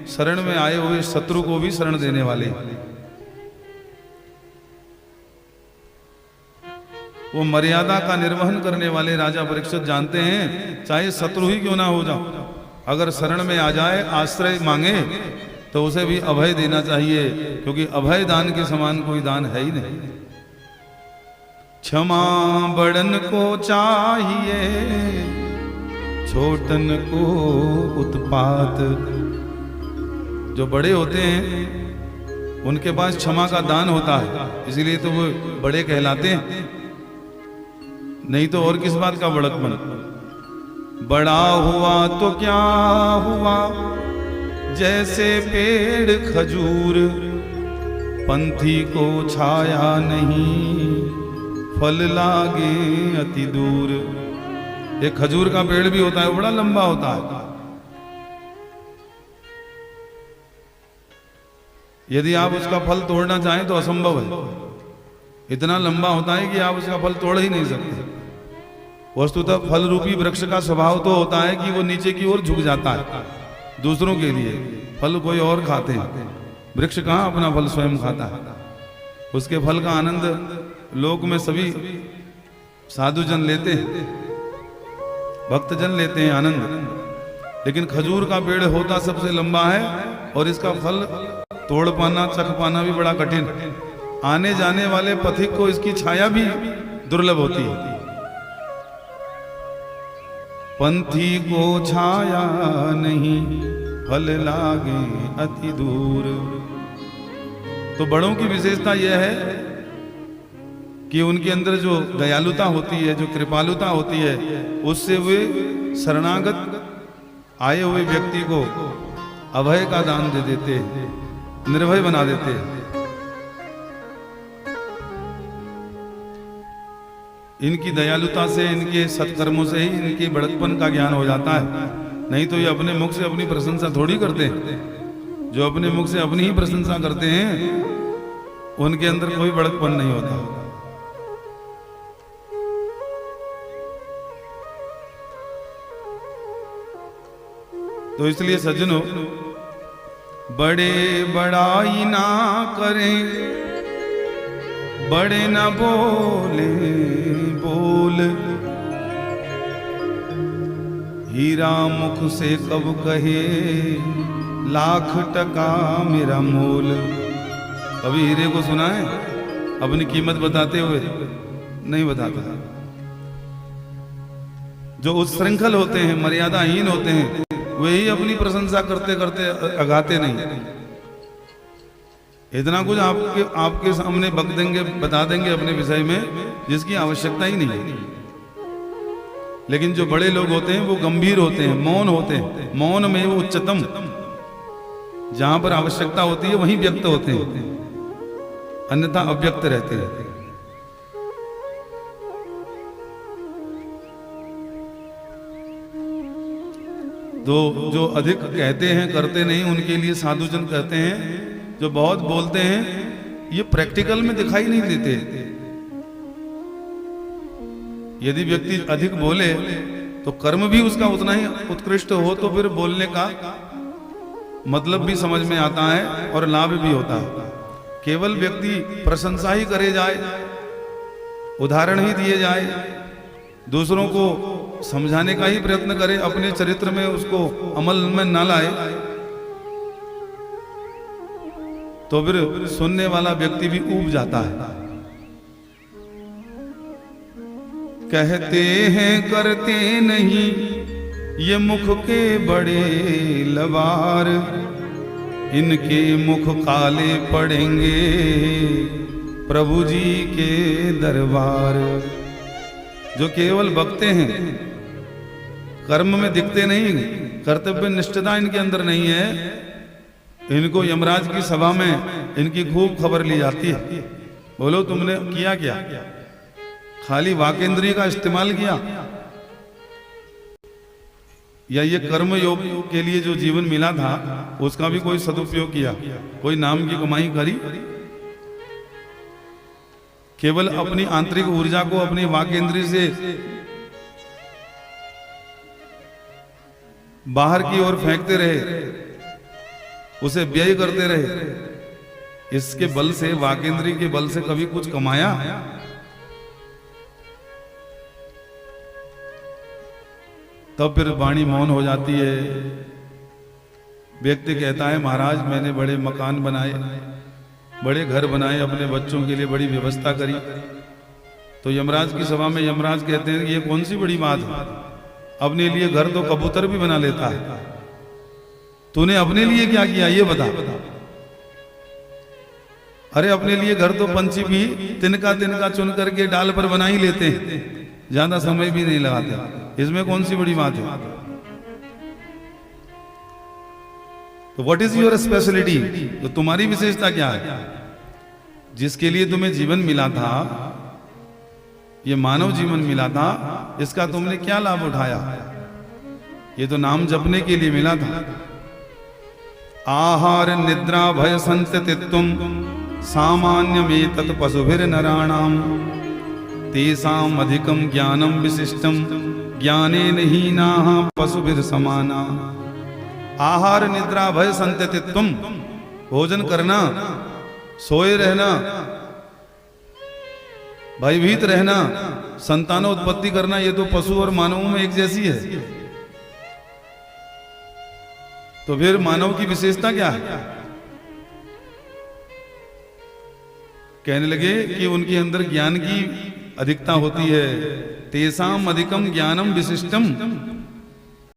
शरण में आए हुए शत्रु को भी शरण देने वाले। वो मर्यादा का निर्वहन करने वाले राजा परीक्षित जानते हैं, चाहे शत्रु ही क्यों ना हो जाओ, अगर शरण में आ जाए, आश्रय मांगे, तो उसे भी अभय देना चाहिए, क्योंकि अभय दान के समान कोई दान है ही नहीं। क्षमा बड़न को चाहिए, छोटन को उत्पात। जो बड़े होते हैं उनके पास क्षमा का दान होता है, इसीलिए तो वो बड़े कहलाते हैं, नहीं तो और किस बात का बड़कपन। बड़ा हुआ तो क्या हुआ, जैसे पेड़ खजूर, पंथी को छाया नहीं, फल लागे अति दूर। एक खजूर का पेड़ भी होता है, बड़ा लंबा होता है, यदि आप उसका फल तोड़ना चाहें तो असंभव है, इतना लंबा होता है कि आप उसका फल तोड़ ही नहीं सकते। वस्तुतः फल रूपी वृक्ष का स्वभाव तो होता है कि वो नीचे की ओर झुक जाता है दूसरों के लिए, फल कोई और खाते हैं, वृक्ष कहाँ अपना फल स्वयं खाता है। उसके फल का आनंद लोक में सभी साधुजन लेते हैं, भक्तजन लेते हैं आनंद, लेकिन खजूर का पेड़ होता सबसे लंबा है और इसका फल तोड़ पाना, चख पाना भी बड़ा कठिन। आने जाने वाले पथिक को इसकी छाया भी दुर्लभ होती है। पंथी को छाया नहीं, फल लागे अति दूर। तो बड़ों की विशेषता यह है कि उनके अंदर जो दयालुता होती है, जो कृपालुता होती है, उससे वे शरणागत आए हुए व्यक्ति को अभय का दान दे देते हैं, निर्भय बना देते हैं। इनकी दयालुता से, इनके सत्कर्मों से ही इनके बड़कपन का ज्ञान हो जाता है, नहीं तो ये अपने मुख से अपनी प्रशंसा थोड़ी करते हैं। जो अपने मुख से अपनी ही प्रशंसा करते हैं उनके अंदर कोई बड़कपन नहीं होता। तो इसलिए सज्जनों, बड़े बड़ाई ना करें, बड़े ना बोले बोल, हीरा मुख से कब कहे लाख टका मेरा मोल। कभी हीरे को सुना है अपनी कीमत बताते हुए? नहीं बताता। जो उच्छृंखल होते हैं, मर्यादाहीन होते हैं, वही अपनी प्रशंसा करते करते अगाते नहीं। इतना कुछ आपके सामने बक देंगे, बता देंगे अपने विषय में जिसकी आवश्यकता ही नहीं है। लेकिन जो बड़े लोग होते हैं वो गंभीर होते हैं, मौन होते हैं। मौन में वो उच्चतम, जहां पर आवश्यकता होती है वहीं व्यक्त होते हैं, अन्यथा अव्यक्त रहते हैं। तो जो अधिक कहते हैं करते नहीं, उनके लिए साधुजन कहते हैं जो बहुत बोलते हैं ये प्रैक्टिकल में दिखाई नहीं देते। यदि व्यक्ति अधिक बोले तो कर्म भी उसका उतना ही उत्कृष्ट हो, तो फिर बोलने का मतलब भी समझ में आता है और लाभ भी होता है। केवल व्यक्ति प्रशंसा ही करे जाए, उदाहरण ही दिए जाए, दूसरों को समझाने का ही प्रयत्न करे, अपने चरित्र में उसको अमल में ना लाए, तो फिर सुनने वाला व्यक्ति भी ऊब जाता है। कहते हैं करते नहीं, ये मुख के बड़े लवार, इनके मुख काले पड़ेंगे प्रभु जी के दरबार। जो केवल बकते हैं, कर्म में दिखते नहीं, कर्तव्य निष्ठता इनके अंदर नहीं है, इनको यमराज की सभा में इनकी खूब खबर ली जाती है। बोलो तुमने किया क्या? खाली वाकेंद्रिय का इस्तेमाल किया, या ये कर्म योग के लिए जो जीवन मिला था उसका भी कोई सदुपयोग किया, कोई नाम की कमाई करी? केवल अपनी आंतरिक ऊर्जा को अपनी वाकेंद्रिय से बाहर की ओर फेंकते रहे, उसे व्यय करते रहे। इसके बल से, वाकेंद्री के बल से कभी कुछ कमाया? तब फिर वाणी मौन हो जाती है। व्यक्ति कहता है महाराज मैंने बड़े मकान बनाए, बड़े घर बनाए, अपने बच्चों के लिए बड़ी व्यवस्था करी। तो यमराज की सभा में यमराज कहते हैं ये कौन सी बड़ी बात है, अपने लिए घर तो कबूतर भी बना लेता है, तूने अपने लिए क्या किया ये बता। अरे अपने लिए घर तो पंछी भी तिनका तिनका चुन करके डाल पर बना ही लेते हैं, ज्यादा समय भी नहीं लगाते, इसमें कौन सी बड़ी बात है। तो व्हाट इज योर स्पेशलिटी, तो तुम्हारी विशेषता क्या है? जिसके लिए तुम्हें जीवन मिला था, ये मानव जीवन मिला था, इसका तुमने क्या लाभ उठाया? ये तो नाम जपने के लिए मिला था। आहार निद्रा भय संततित्वम सामान्य में तत् पशुभिर नराणाम तेसाम अधिकम ज्ञानम विशिष्टम ज्ञाने नहीं नाह पशुभिर समाना। आहार निद्रा भय संततित्वम, भोजन करना, सोए रहना, भयभीत रहना, संतानोत्पत्ति करना, ये तो पशु और मानवों में एक जैसी है। तो फिर मानव की विशेषता क्या है? कहने लगे कि उनके अंदर ज्ञान की अधिकता होती है। तेसाम अधिकम ज्ञानम विशिष्टम